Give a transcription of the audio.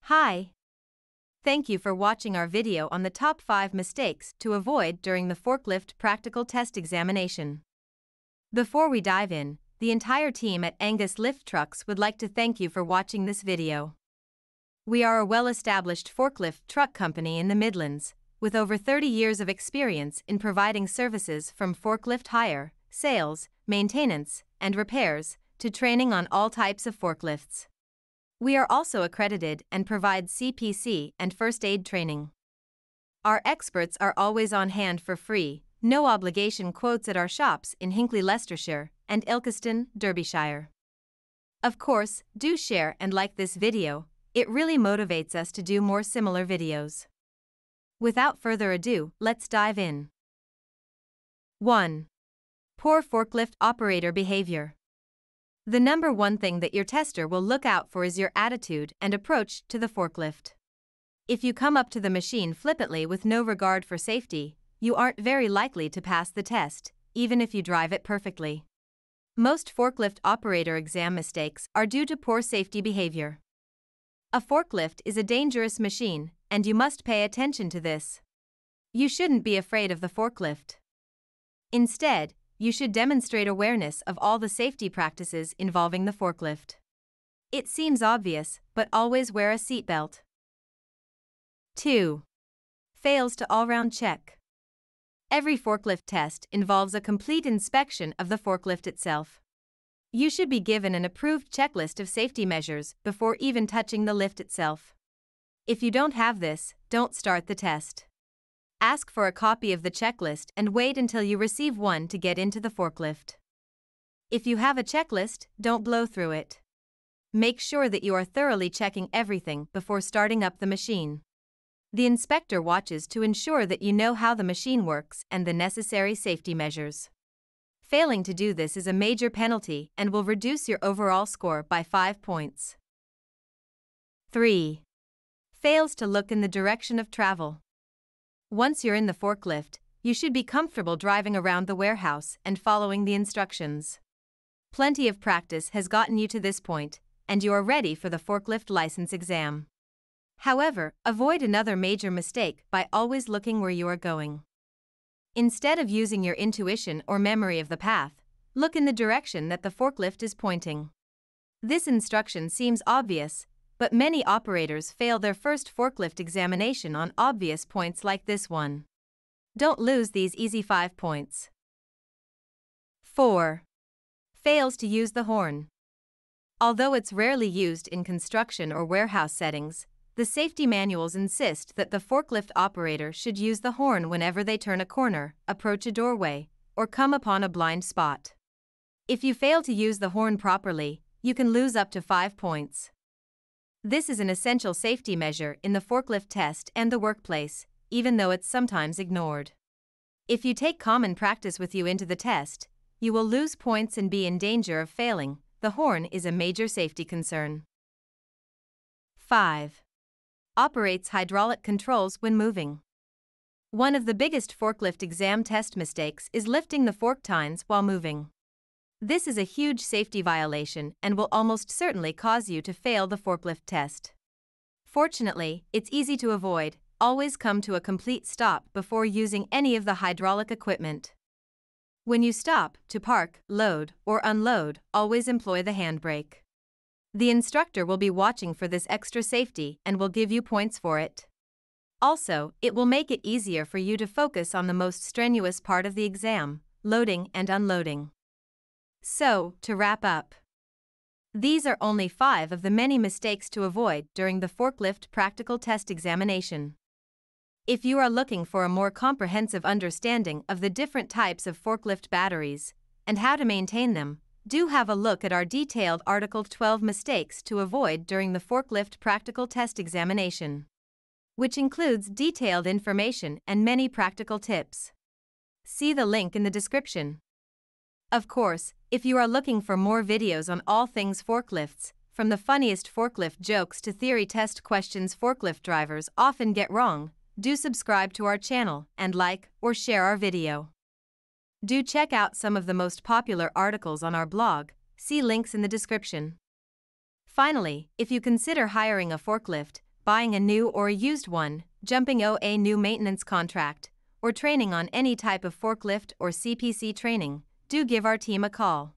Hi. Thank you for watching our video on the top 5 mistakes to avoid during the forklift practical test examination. Before we dive in, the entire team at Angus Lift Trucks would like to thank you for watching this video. We are a well-established forklift truck company in the Midlands, with over 30 years of experience in providing services from forklift hire, sales, maintenance, and repairs, to training on all types of forklifts. We are also accredited and provide CPC and first aid training. Our experts are always on hand for free, no obligation quotes at our shops in Hinckley, Leicestershire, and Ilkeston, Derbyshire. Of course, do share and like this video, it really motivates us to do more similar videos. Without further ado, let's dive in. 1. Poor forklift operator behavior. The number one thing that your tester will look out for is your attitude and approach to the forklift. If you come up to the machine flippantly with no regard for safety, you aren't very likely to pass the test, even if you drive it perfectly. Most forklift operator exam mistakes are due to poor safety behavior. A forklift is a dangerous machine, and you must pay attention to this. You shouldn't be afraid of the forklift. Instead, you should demonstrate awareness of all the safety practices involving the forklift. It seems obvious, but always wear a seatbelt. 2. Fails to all-round check. Every forklift test involves a complete inspection of the forklift itself. You should be given an approved checklist of safety measures before even touching the lift itself. If you don't have this, don't start the test. Ask for a copy of the checklist and wait until you receive one to get into the forklift. If you have a checklist, don't blow through it. Make sure that you are thoroughly checking everything before starting up the machine. The inspector watches to ensure that you know how the machine works and the necessary safety measures. Failing to do this is a major penalty and will reduce your overall score by 5 points. 3. Fails to look in the direction of travel. Once you're in the forklift, you should be comfortable driving around the warehouse and following the instructions. Plenty of practice has gotten you to this point, and you are ready for the forklift license exam. However, avoid another major mistake by always looking where you are going. Instead of using your intuition or memory of the path, look in the direction that the forklift is pointing. This instruction seems obvious, but many operators fail their first forklift examination on obvious points like this one. Don't lose these easy 5 points. 4. Fails to use the horn. Although it's rarely used in construction or warehouse settings, the safety manuals insist that the forklift operator should use the horn whenever they turn a corner, approach a doorway, or come upon a blind spot. If you fail to use the horn properly, you can lose up to 5 points. This is an essential safety measure in the forklift test and the workplace, even though it's sometimes ignored. If you take common practice with you into the test, you will lose points and be in danger of failing. The horn is a major safety concern. 5. Operates hydraulic controls when moving. One of the biggest forklift exam test mistakes is lifting the fork tines while moving. This is a huge safety violation and will almost certainly cause you to fail the forklift test. Fortunately, it's easy to avoid. Always come to a complete stop before using any of the hydraulic equipment. When you stop to park, load, or unload, always employ the handbrake. The instructor will be watching for this extra safety and will give you points for it. Also, it will make it easier for you to focus on the most strenuous part of the exam, loading and unloading. So, to wrap up, these are only 5 of the many mistakes to avoid during the forklift practical test examination. If you are looking for a more comprehensive understanding of the different types of forklift batteries and how to maintain them, do have a look at our detailed article 12 mistakes to avoid during the forklift practical test examination, which includes detailed information and many practical tips. See the link in the description. Of course, if you are looking for more videos on all things forklifts, from the funniest forklift jokes to theory test questions forklift drivers often get wrong, do subscribe to our channel and like or share our video. Do check out some of the most popular articles on our blog, see links in the description. Finally, if you consider hiring a forklift, buying a new or a used one, jumping a new maintenance contract, or training on any type of forklift or CPC training, do give our team a call.